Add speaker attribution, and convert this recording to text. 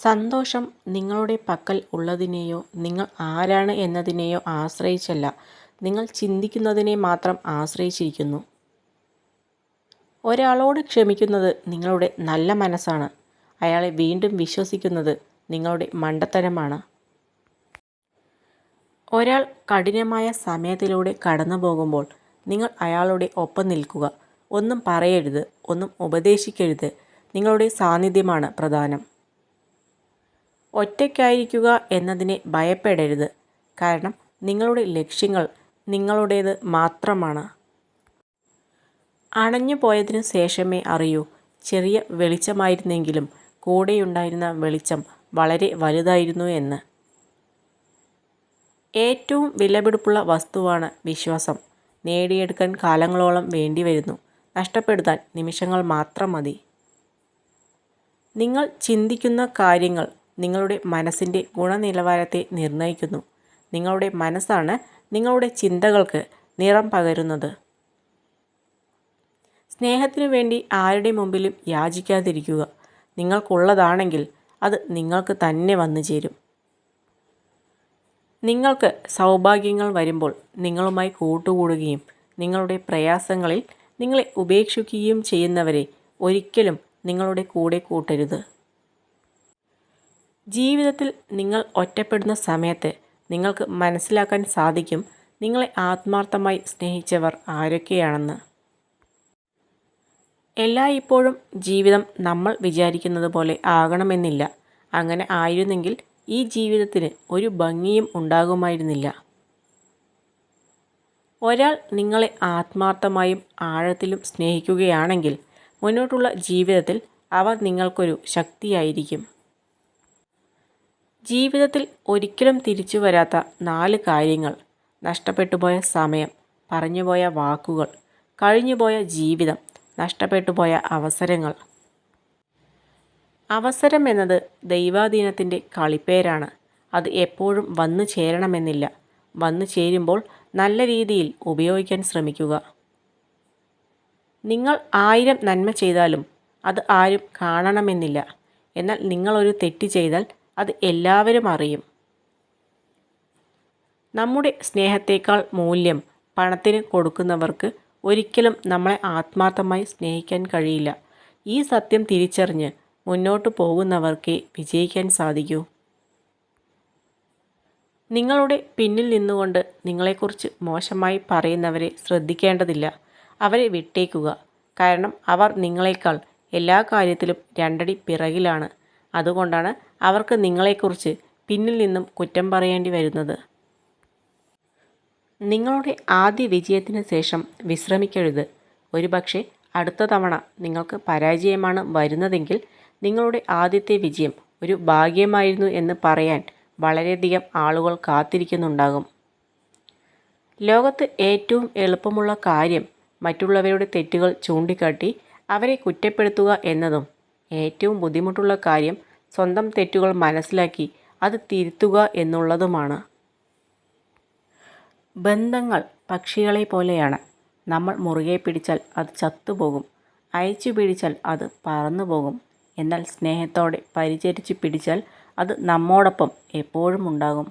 Speaker 1: സന്തോഷം നിങ്ങളുടെ പക്കൽ ഉള്ളതിനെയോ നിങ്ങൾ ആരാണ് എന്നതിനെയോ ആശ്രയിച്ചല്ല, നിങ്ങൾ ചിന്തിക്കുന്നതിനെ മാത്രം ആശ്രയിച്ചിരിക്കുന്നു. ഒരാളോട് ക്ഷമിക്കുന്നത് നിങ്ങളുടെ നല്ല മനസ്സാണ്. അയാളെ വീണ്ടും വിശ്വസിക്കുന്നത് നിങ്ങളുടെ മണ്ടത്തരമാണ്. ഒരാൾ കഠിനമായ സമയത്തിലൂടെ കടന്നു പോകുമ്പോൾ നിങ്ങൾ അയാളുടെ ഒപ്പം നിൽക്കുക. ഒന്നും പറയരുത്, ഒന്നും ഉപദേശിക്കരുത്. നിങ്ങളുടെ സാന്നിധ്യമാണ് പ്രധാനം. ഒറ്റയ്ക്കായിരിക്കുക എന്നതിനെ ഭയപ്പെടരുത്. കാരണം നിങ്ങളുടെ ലക്ഷ്യങ്ങൾ നിങ്ങളുടേത് മാത്രമാണ്. അണഞ്ഞു പോയതിനു ശേഷമേ അറിയൂ, ചെറിയ വെളിച്ചമായിരുന്നെങ്കിലും കൂടെയുണ്ടായിരുന്ന വെളിച്ചം വളരെ വലുതായിരുന്നു എന്ന്. ഏറ്റവും വിലപിടിപ്പുള്ള വസ്തുവാണ് വിശ്വാസം. നേടിയെടുക്കാൻ കാലങ്ങളോളം വേണ്ടിവരുന്നു, നഷ്ടപ്പെടുത്താൻ നിമിഷങ്ങൾ മാത്രം മതി. നിങ്ങൾ ചിന്തിക്കുന്ന കാര്യങ്ങൾ നിങ്ങളുടെ മനസ്സിൻ്റെ ഗുണനിലവാരത്തെ നിർണ്ണയിക്കുന്നു. നിങ്ങളുടെ മനസ്സാണ് നിങ്ങളുടെ ചിന്തകൾക്ക് നിറം പകരുന്നത്. സ്നേഹത്തിനു വേണ്ടി ആരുടെ മുമ്പിലും യാചിക്കാതിരിക്കുക. നിങ്ങൾക്കുള്ളതാണെങ്കിൽ അത് നിങ്ങൾക്ക് തന്നെ വന്നു ചേരും. നിങ്ങൾക്ക് സൗഭാഗ്യങ്ങൾ വരുമ്പോൾ നിങ്ങളുമായി കൂട്ടുകൂടുകയും നിങ്ങളുടെ പ്രയാസങ്ങളിൽ നിങ്ങളെ ഉപേക്ഷിക്കുകയും ചെയ്യുന്നവരെ ഒരിക്കലും നിങ്ങളുടെ കൂടെ കൂട്ടരുത്. ജീവിതത്തിൽ നിങ്ങൾ ഒറ്റപ്പെടുന്ന സമയത്ത് നിങ്ങൾക്ക് മനസ്സിലാക്കാൻ സാധിക്കും നിങ്ങളെ ആത്മാർത്ഥമായി സ്നേഹിച്ചവർ ആരൊക്കെയാണെന്ന്. എല്ലായ്പ്പോഴും ജീവിതം നമ്മൾ വിചാരിക്കുന്നത് പോലെ ആകണമെന്നില്ല. അങ്ങനെ ആയിരുന്നെങ്കിൽ ഈ ജീവിതത്തിന് ഒരു ഭംഗിയും ഉണ്ടാകുമായിരുന്നില്ല. ഒരാൾ നിങ്ങളെ ആത്മാർത്ഥമായും ആഴത്തിലും സ്നേഹിക്കുകയാണെങ്കിൽ മുന്നോട്ടുള്ള ജീവിതത്തിൽ അവർ നിങ്ങൾക്കൊരു ശക്തിയായിരിക്കും. ജീവിതത്തിൽ ഒരിക്കലും തിരിച്ചു വരാത്ത 4 കാര്യങ്ങൾ: നഷ്ടപ്പെട്ടുപോയ സമയം, പറഞ്ഞുപോയ വാക്കുകൾ, കഴിഞ്ഞുപോയ ജീവിതം, നഷ്ടപ്പെട്ടുപോയ അവസരങ്ങൾ. അവസരം എന്നത് ദൈവാധീനത്തിൻ്റെ കളിപ്പേരാണ്. അത് എപ്പോഴും വന്നു ചേരണമെന്നില്ല. വന്നു ചേരുമ്പോൾ നല്ല രീതിയിൽ ഉപയോഗിക്കാൻ ശ്രമിക്കുക. നിങ്ങൾ 1000 നന്മ ചെയ്താലും അത് ആരും കാണണമെന്നില്ല. എന്നാൽ നിങ്ങളൊരു തെറ്റ് ചെയ്താൽ അത് എല്ലാവരും അറിയും. നമ്മുടെ സ്നേഹത്തേക്കാൾ മൂല്യം പണത്തിന് കൊടുക്കുന്നവർക്ക് ഒരിക്കലും നമ്മളെ ആത്മാർത്ഥമായി സ്നേഹിക്കാൻ കഴിയില്ല. ഈ സത്യം തിരിച്ചറിഞ്ഞ് മുന്നോട്ട് പോകുന്നവർക്കേ വിജയിക്കാൻ സാധിക്കൂ. നിങ്ങളുടെ പിന്നിൽ നിന്നുകൊണ്ട് നിങ്ങളെക്കുറിച്ച് മോശമായി പറയുന്നവരെ ശ്രദ്ധിക്കേണ്ടതില്ല. അവരെ വിട്ടേക്കുക. കാരണം അവർ നിങ്ങളെക്കാൾ എല്ലാ കാര്യത്തിലും 2 അടി പിറകിലാണ്. അതുകൊണ്ടാണ് അവർക്ക് നിങ്ങളെക്കുറിച്ച് പിന്നിൽ നിന്നും കുറ്റം പറയേണ്ടി വരുന്നത്. നിങ്ങളുടെ ആദ്യ വിജയത്തിന് ശേഷം വിശ്രമിക്കരുത്. ഒരുപക്ഷെ അടുത്ത തവണ നിങ്ങൾക്ക് പരാജയമാണ് വരുന്നതെങ്കിൽ നിങ്ങളുടെ ആദ്യത്തെ വിജയം ഒരു ഭാഗ്യമായിരുന്നു എന്ന് പറയാൻ വളരെയധികം ആളുകൾ കാത്തിരിക്കുന്നുണ്ടാകും. ലോകത്ത് ഏറ്റവും എളുപ്പമുള്ള കാര്യം മറ്റുള്ളവരുടെ തെറ്റുകൾ ചൂണ്ടിക്കാട്ടി അവരെ കുറ്റപ്പെടുത്തുക എന്നതും ഏറ്റവും ബുദ്ധിമുട്ടുള്ള കാര്യം സ്വന്തം തെറ്റുകൾ മനസ്സിലാക്കി അത് തിരുത്തുക എന്നുള്ളതുമാണ്. ബന്ധങ്ങൾ പക്ഷികളെ പോലെയാണ്. നമ്മൾ മുറുകെ പിടിച്ചാൽ അത് ചത്തുപോകും, അയച്ചു പിടിച്ചാൽ അത് പറന്നു പോകും. എന്നാൽ സ്നേഹത്തോടെ പരിചരിച്ചു പിടിച്ചാൽ അത് നമ്മോടൊപ്പം എപ്പോഴും ഉണ്ടാകും.